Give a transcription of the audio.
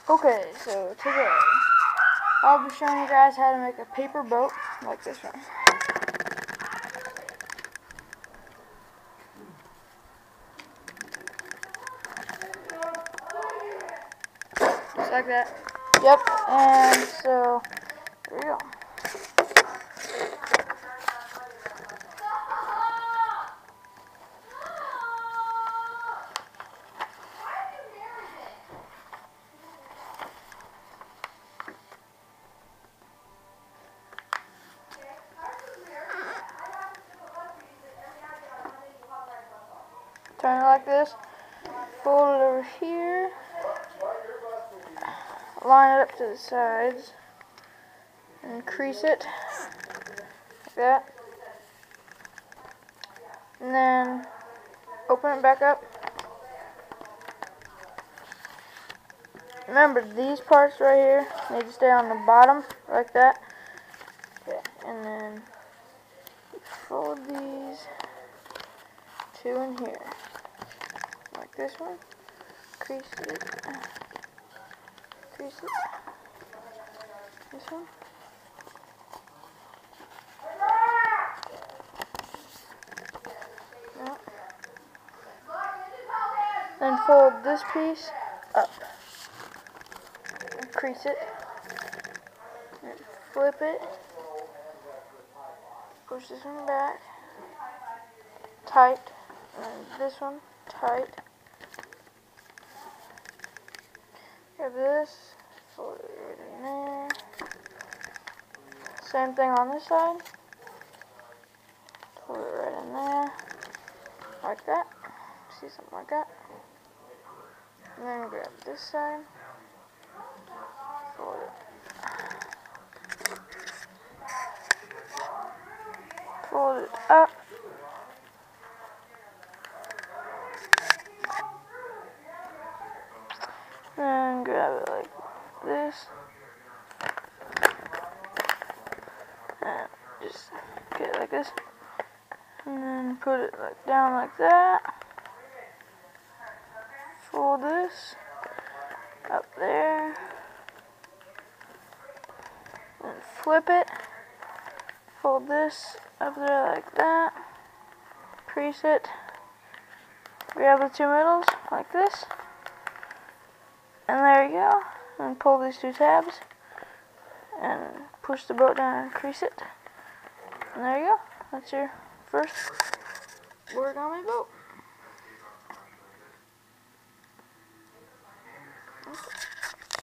Okay, so today I'll be showing you guys how to make a paper boat like this one. Just like that. Yep, and so there you go. Turn it like this, fold it over here, line it up to the sides, and crease it like that, and then open it back up. Remember, these parts right here need to stay on the bottom like that. Okay, and then fold these two in here like this one. Crease it. Crease it. This one. Yep. Then fold this piece up. And crease it. And flip it. Push this one back. Tight. And this one tight. Grab this. Fold it right in there. Same thing on this side. Fold it right in there. Like that. See, something like that. And then grab this side. Fold it. Fold it up. And grab it like this. And just get it like this. And then put it like down like that. Fold this up there. And flip it. Fold this up there like that. Crease it. Grab the two middles like this. And there you go. And pull these two tabs. And push the boat down and crease it. And there you go. That's your first origami boat. Okay.